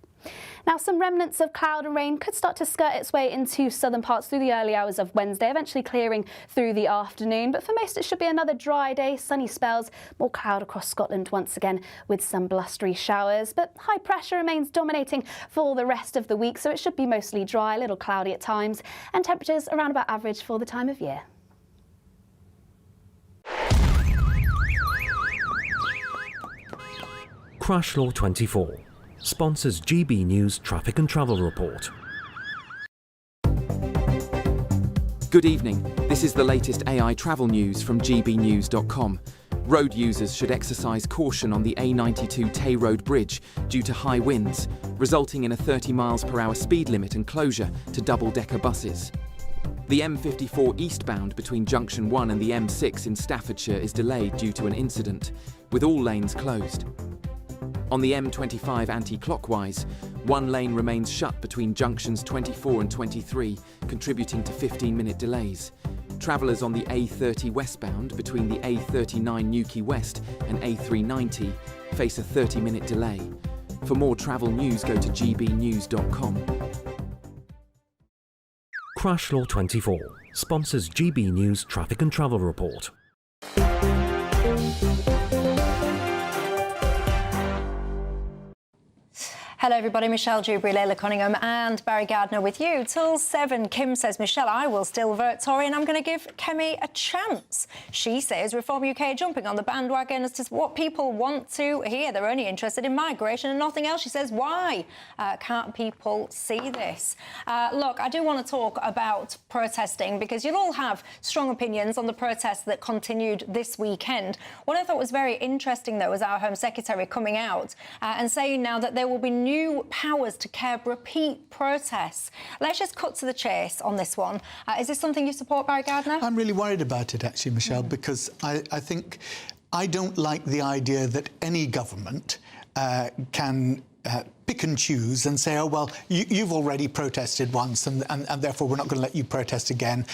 Now, some remnants of cloud and rain could start to skirt its way into southern parts through the early hours of Wednesday, eventually clearing through the afternoon. But for most, it should be another dry day, sunny spells, more cloud across Scotland once again with some blustery showers. But high pressure remains dominating for the rest of the week, so it should be mostly dry, a little cloudy at times, and temperatures around about average for the time of year. Crash Law 24 sponsors GB News Traffic and Travel Report. Good evening. This is the latest AI travel news from GBNews.com. Road users should exercise caution on the A92 Tay Road Bridge due to high winds, resulting in a 30 mph speed limit and closure to double-decker buses. The M54 eastbound between Junction 1 and the M6 in Staffordshire is delayed due to an incident, with all lanes closed. On the M25 anti-clockwise, one lane remains shut between junctions 24 and 23, contributing to 15-minute delays. Travellers on the A30 westbound between the A39 Newquay West and A390 face a 30-minute delay. For more travel news, go to gbnews.com. Crash Law 24 sponsors GB News Traffic and Travel Report. Hello everybody, Michelle Dewberry, Layla Cunningham and Barry Gardner with you till 7. Kim says, Michelle, I will still vote Tory and I'm going to give Kemi a chance. She says Reform UK jumping on the bandwagon as to what people want to hear. They're only interested in migration and nothing else. She says, why can't people see this? Look, I do want to talk about protesting because you'll all have strong opinions on the protests that continued this weekend. What I thought was very interesting, though, was our Home Secretary coming out and saying now that there will be new powers to curb repeat protests. Let's just cut to the chase on this one. Is this something you support, Barry Gardner? I'm really worried about it, actually, Michelle, because I think I don't like the idea that any government can pick and choose and say, oh, well, you've already protested once and therefore we're not going to let you protest again.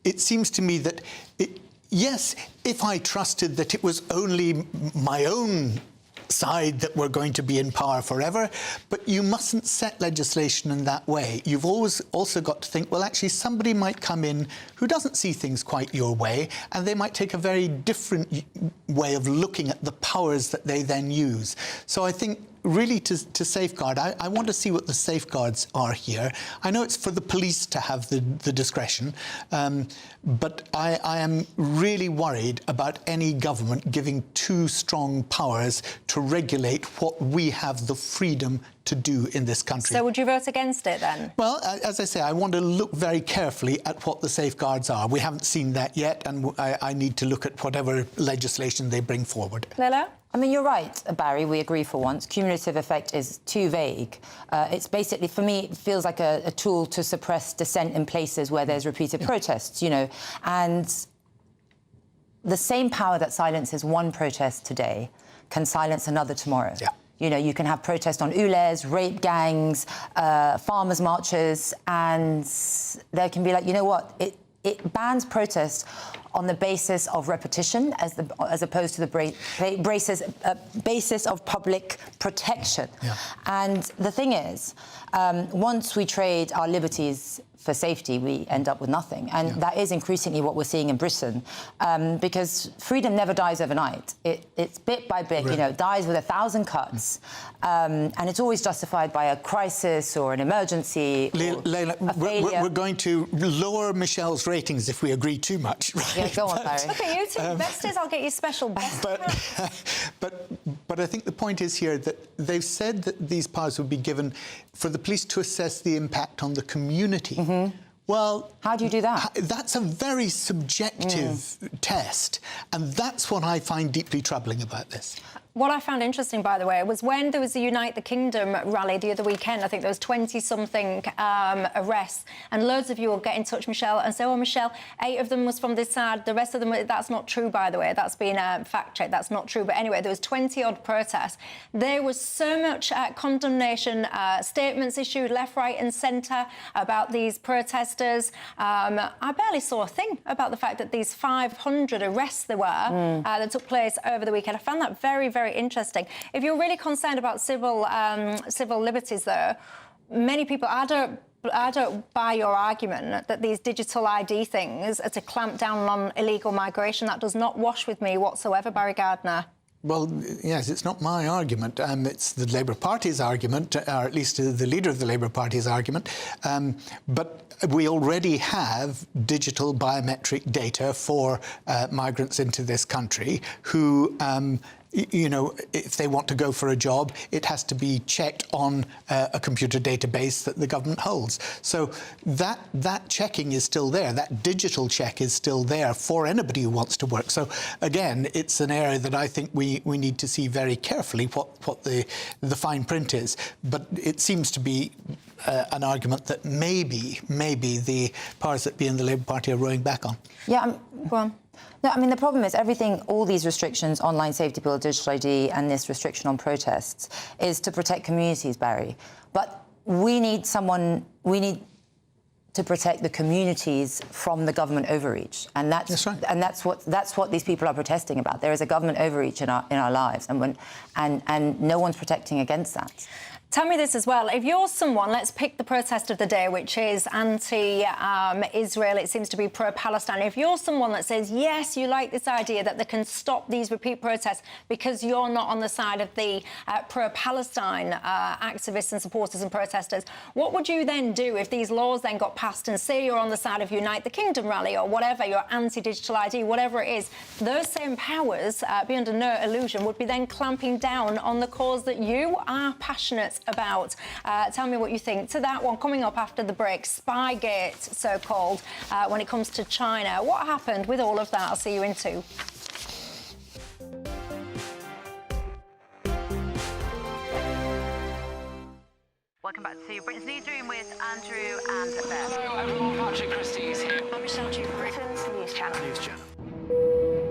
It seems to me that, yes, if I trusted that it was only my own side that we're going to be in power forever, but you mustn't set legislation in that way. You've always also got to think, well, actually, somebody might come in who doesn't see things quite your way, and they might take a very different way of looking at the powers that they then use. So I think really to safeguard, I want to see what the safeguards are here. I know it's for the police to have the discretion, but I am really worried about any government giving too strong powers to regulate what we have the freedom to do in this country. So would you vote against it then? Well, as I say, I want to look very carefully at what the safeguards are. We haven't seen that yet, and I need to look at whatever legislation they bring forward. Lila? I mean, you're right, Barry, we agree for once. Cumulative effect is too vague. It's basically, for me, it feels like a tool to suppress dissent in places where there's repeated protests, you know. And the same power that silences one protest today can silence another tomorrow. Yeah. You know, you can have protests on ULEZ, rape gangs, farmers' marches, and there can be like, you know what, it bans protest on the basis of repetition as opposed to the basis of public protection. Yeah. And the thing is, once we trade our liberties for safety, we end up with nothing. And that is increasingly what we're seeing in Britain, because freedom never dies overnight. It's bit by bit, you know, it dies with 1,000 cuts, and it's always justified by a crisis or an emergency. Leila, we're going to lower Michelle's ratings if we agree too much. Right? Yeah, go on, Barry. Look at you two. Besters, I'll get you special best. But I think the point is here that they've said that these powers would be given for the police to assess the impact on the community. Well, how do you do that? That's a very subjective test, and that's what I find deeply troubling about this. What I found interesting, by the way, was when there was the Unite the Kingdom rally the other weekend. I think there was 20-something arrests, and loads of you will get in touch, Michelle, and say, oh, Michelle, 8 of them was from this side, the rest of them, that's not true, by the way. That's been fact-checked, that's not true. But anyway, there was 20-odd protests. There was so much condemnation, statements issued left, right and centre about these protesters. I barely saw a thing about the fact that these 500 arrests there were that took place over the weekend. I found that very, very interesting. If you're really concerned about civil liberties, though, many people, I don't buy your argument that these digital ID things are to clamp down on illegal migration. That does not wash with me whatsoever, Barry Gardner. Well, yes, it's not my argument. It's the Labour Party's argument, or at least the leader of the Labour Party's argument. But we already have digital biometric data for migrants into this country who you know, if they want to go for a job, it has to be checked on a computer database that the government holds. So that checking is still there. That digital check is still there for anybody who wants to work. So again, it's an area that I think we need to see very carefully what the fine print is. But it seems to be an argument that maybe the powers that be in the Labour Party are rowing back on. Yeah, go on. No, I mean, the problem is everything, all these restrictions, online safety bill, digital ID, and this restriction on protests, is to protect communities, Barry. But we need to protect the communities from the government overreach. And that's what these people are protesting about. There is a government overreach in our lives, and no one's protecting against that. Tell me this as well. If you're someone, let's pick the protest of the day, which is anti-Israel, it seems to be pro-Palestine. If you're someone that says, yes, you like this idea that they can stop these repeat protests because you're not on the side of the pro-Palestine activists and supporters and protesters, what would you then do if these laws then got passed and say you're on the side of Unite the Kingdom rally or whatever, you're anti-digital ID, whatever it is, those same powers, be under no illusion, would be then clamping down on the cause that you are passionate about. Tell me what you think. To that one, coming up after the break, Spygate, so-called, when it comes to China. What happened with all of that? I'll see you in 2. Welcome back to Britain's Newsroom with Andrew and Beth. Hello everyone, Patrick Christie is here. I'm Michelle Dewberry, Britain's News Channel.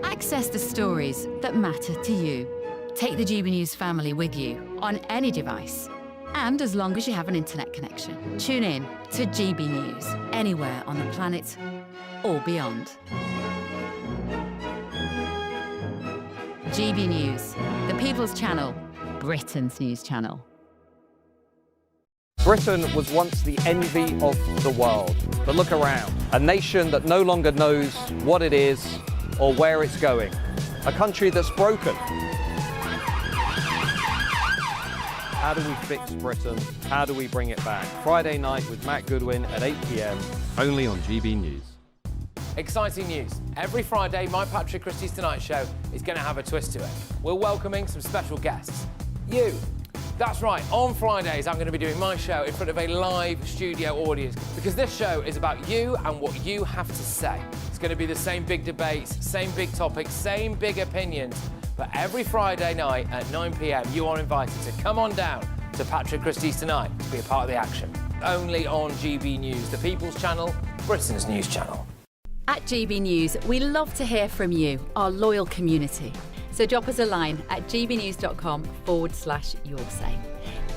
Access the stories that matter to you. Take the GB News family with you on any device. And as long as you have an internet connection, tune in to GB News, anywhere on the planet or beyond. GB News, the People's Channel, Britain's news channel. Britain was once the envy of the world. But look around, a nation that no longer knows what it is or where it's going. A country that's broken. How do we fix Britain? How do we bring it back? Friday night with Matt Goodwin at 8 p.m. Only on GB News. Exciting news. Every Friday, my Patrick Christie's Tonight Show is going to have a twist to it. We're welcoming some special guests. You. That's right, on Fridays I'm going to be doing my show in front of a live studio audience because this show is about you and what you have to say. It's going to be the same big debates, same big topics, same big opinions. But every Friday night at 9 p.m, you are invited to come on down to Patrick Christie's Tonight to be a part of the action. Only on GB News, the People's Channel, Britain's news channel. At GB News, we love to hear from you, our loyal community. So drop us a line at gbnews.com/yoursay.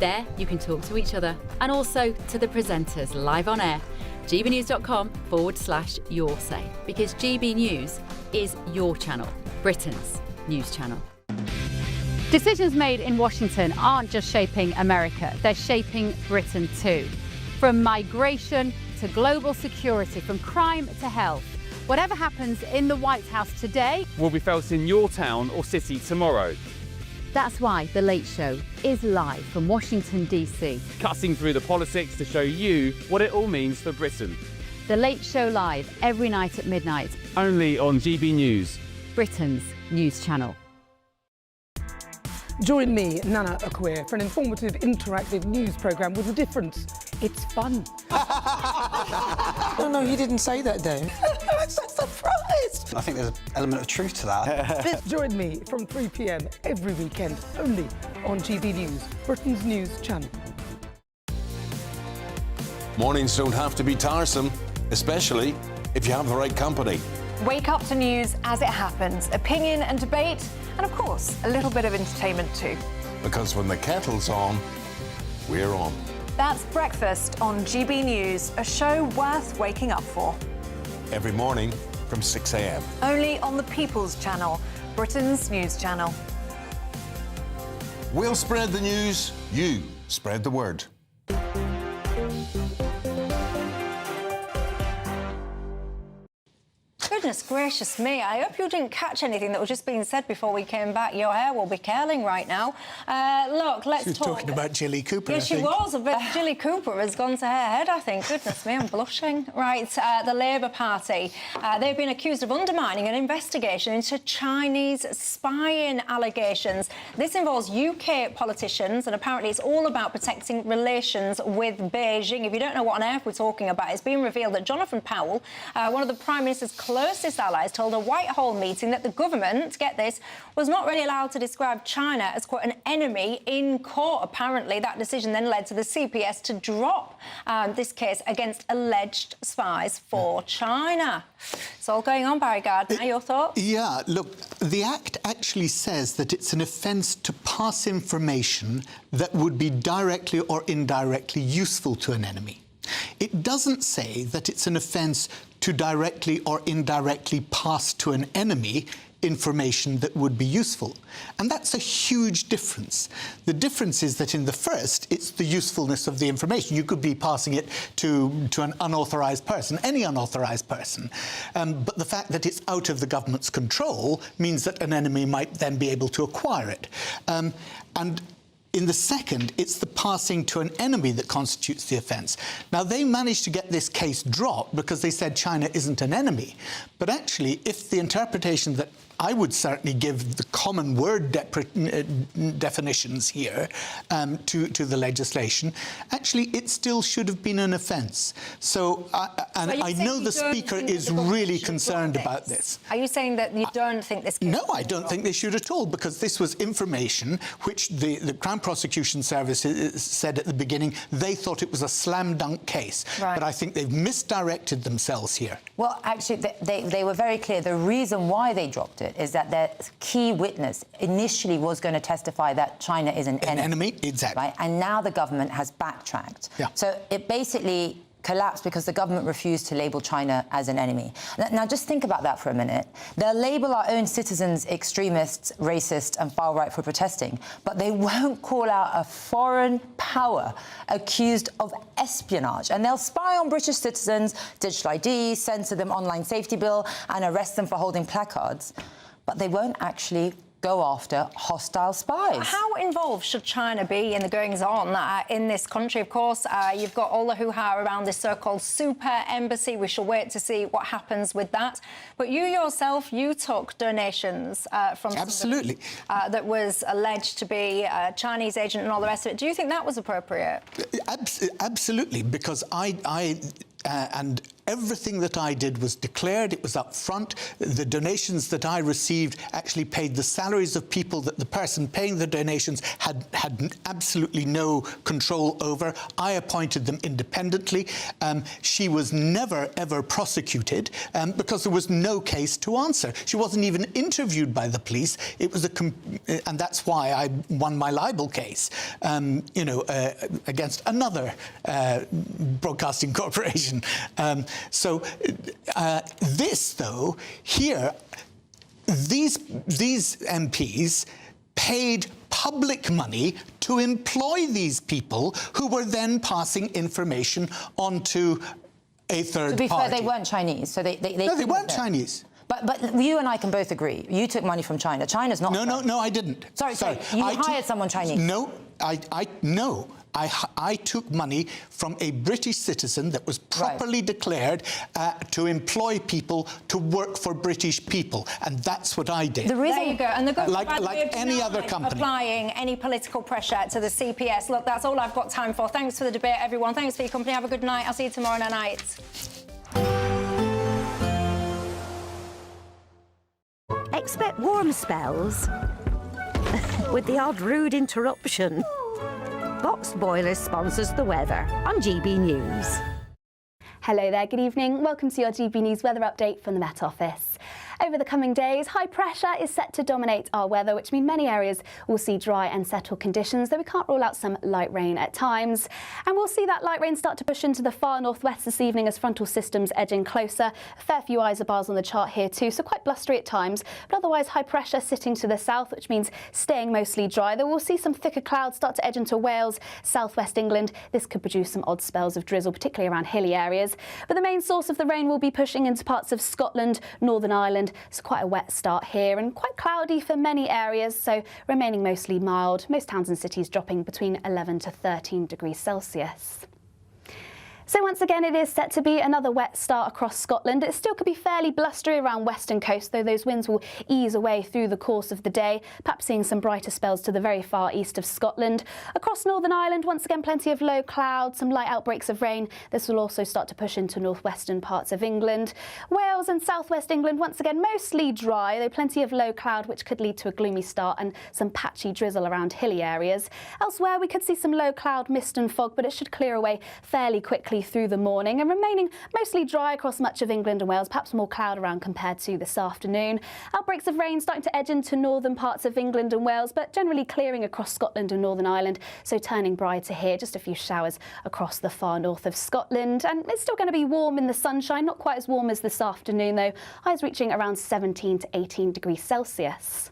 There you can talk to each other and also to the presenters live on air. gbnews.com/yoursay, because GB News is your channel, Britain's news channel. Decisions made in Washington aren't just shaping America, they're shaping Britain too. From migration to global security, from crime to health. Whatever happens in the White House today will be felt in your town or city tomorrow. That's why The Late Show is live from Washington, D.C. Cutting through the politics to show you what it all means for Britain. The Late Show live every night at midnight. Only on GB News, Britain's news channel. Join me, Nana Akwe, for an informative, interactive news programme with a difference. It's fun. No, you didn't say that, Dave. I'm so surprised. I think there's an element of truth to that. Join me from 3 p.m. every weekend, only on GB News, Britain's news channel. Mornings don't have to be tiresome, especially if you have the right company. Wake up to news as it happens, opinion and debate, and of course, a little bit of entertainment too. Because when the kettle's on, we're on. That's Breakfast on GB News, a show worth waking up for. Every morning from 6 a.m. Only on the People's Channel, Britain's news channel. We'll spread the news, you spread the word. Goodness gracious me, I hope you didn't catch anything that was just being said before we came back. Your hair will be curling right now. Look, let's talk. She was talking about Jilly Cooper, Yeah, she was. But Jilly Cooper has gone to her head, I think. Goodness me, I'm blushing. Right, the Labour Party. They've been accused of undermining an investigation into Chinese spying allegations. This involves UK politicians, and apparently it's all about protecting relations with Beijing. If you don't know what on earth we're talking about, it's been revealed that Jonathan Powell, one of the Prime Minister's closest allies, told a Whitehall meeting that the government, get this, was not really allowed to describe China as, quote, an enemy in court. Apparently, that decision then led to the CPS to drop this case against alleged spies for China. It's all going on, Barry Gardner. Your thoughts? Yeah, look, the Act actually says that it's an offence to pass information that would be directly or indirectly useful to an enemy. It doesn't say that it's an offence to directly or indirectly pass to an enemy information that would be useful. And that's a huge difference. The difference is that in the first, it's the usefulness of the information. You could be passing it to an unauthorised person, any unauthorised person. But the fact that it's out of the government's control means that an enemy might then be able to acquire it. And in the second, it's the passing to an enemy that constitutes the offence. Now, they managed to get this case dropped because they said China isn't an enemy. But actually, if the interpretation that I would certainly give the common word definitions here to the legislation, actually, it still should have been an offence. So, I know the Speaker is really concerned about this. Are you saying that you don't think this case... No, I don't think they should at all, because this was information which the Crown Prosecution Service said at the beginning they thought it was a slam-dunk case. Right. But I think they've misdirected themselves here. Well, actually, they were very clear. The reason why they dropped it is that their key witness initially was going to testify that China is an enemy. Exactly. Right? And now the government has backtracked. Yeah. So it basically collapsed because the government refused to label China as an enemy. Now, just think about that for a minute. They'll label our own citizens extremists, racist and far-right for protesting, but they won't call out a foreign power accused of espionage. And they'll spy on British citizens, digital ID, censor them online safety bill, and arrest them for holding placards. But they won't actually go after hostile spies. How involved should China be in the goings-on in this country? Of course, you've got all the hoo-ha around this so-called super embassy. We shall wait to see what happens with that. But you yourself, you took donations from Absolutely. somebody that was alleged to be a Chinese agent and all the rest of it. Do you think that was appropriate? Absolutely, because and everything that I did was declared, it was up front. The donations that I received actually paid the salaries of people that the person paying the donations had absolutely no control over. I appointed them independently. She was never, ever prosecuted because there was no case to answer. She wasn't even interviewed by the police. It was and that's why I won my libel case, against another broadcasting corporation. This, though, here, these MPs paid public money to employ these people who were then passing information onto a third party. To be fair, they weren't Chinese, so they No, they weren't Chinese. But you and I can both agree. You took money from China. China's not. No, I didn't. Sorry. You hired someone Chinese. No, I took money from a British citizen that was properly declared to employ people to work for British people, and that's what I did. There you go. And the good like any other company. Applying any political pressure to the CPS. Look, that's all I've got time for. Thanks for the debate, everyone. Thanks for your company. Have a good night. I'll see you tomorrow night. Expect warm spells with the odd rude interruption. Box Boilers sponsors the weather on GB News. Hello there, good evening. Welcome to your GB News weather update from the Met Office. Over the coming days, high pressure is set to dominate our weather, which means many areas will see dry and settled conditions, though we can't rule out some light rain at times. And we'll see that light rain start to push into the far northwest this evening as frontal systems edge in closer. A fair few isobars on the chart here too, so quite blustery at times, but otherwise high pressure sitting to the south, which means staying mostly dry, though we'll see some thicker clouds start to edge into Wales, southwest England. This could produce some odd spells of drizzle, particularly around hilly areas. But the main source of the rain will be pushing into parts of Scotland, Northern Ireland, so quite a wet start here and quite cloudy for many areas, so remaining mostly mild. Most towns and cities dropping between 11 to 13 degrees Celsius. So once again, it is set to be another wet start across Scotland. It still could be fairly blustery around western coast, though those winds will ease away through the course of the day, perhaps seeing some brighter spells to the very far east of Scotland. Across Northern Ireland, once again, plenty of low clouds, some light outbreaks of rain. This will also start to push into northwestern parts of England. Wales and southwest England, once again, mostly dry, though plenty of low cloud, which could lead to a gloomy start and some patchy drizzle around hilly areas. Elsewhere, we could see some low cloud, mist and fog, but it should clear away fairly quickly through the morning and remaining mostly dry across much of England and Wales, perhaps more cloud around compared to this afternoon. Outbreaks of rain starting to edge into northern parts of England and Wales, but generally clearing across Scotland and Northern Ireland, so turning brighter here, just a few showers across the far north of Scotland. And it's still going to be warm in the sunshine, not quite as warm as this afternoon though, highs reaching around 17 to 18 degrees Celsius.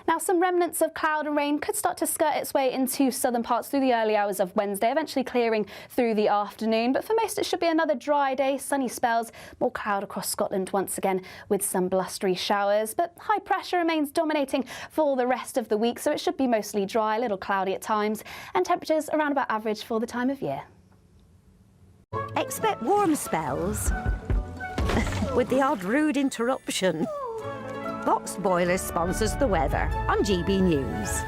Now, some remnants of cloud and rain could start to skirt its way into southern parts through the early hours of Wednesday, eventually clearing through the afternoon. But for most, it should be another dry day, sunny spells, more cloud across Scotland once again with some blustery showers. But high pressure remains dominating for the rest of the week, so it should be mostly dry, a little cloudy at times, and temperatures around about average for the time of year. Expect warm spells with the odd rude interruption. Box Boilers sponsors the weather on GB News.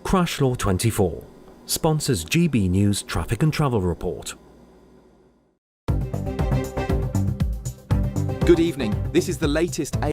Crash Law 24 sponsors GB News Traffic and Travel Report. Good evening. This is the latest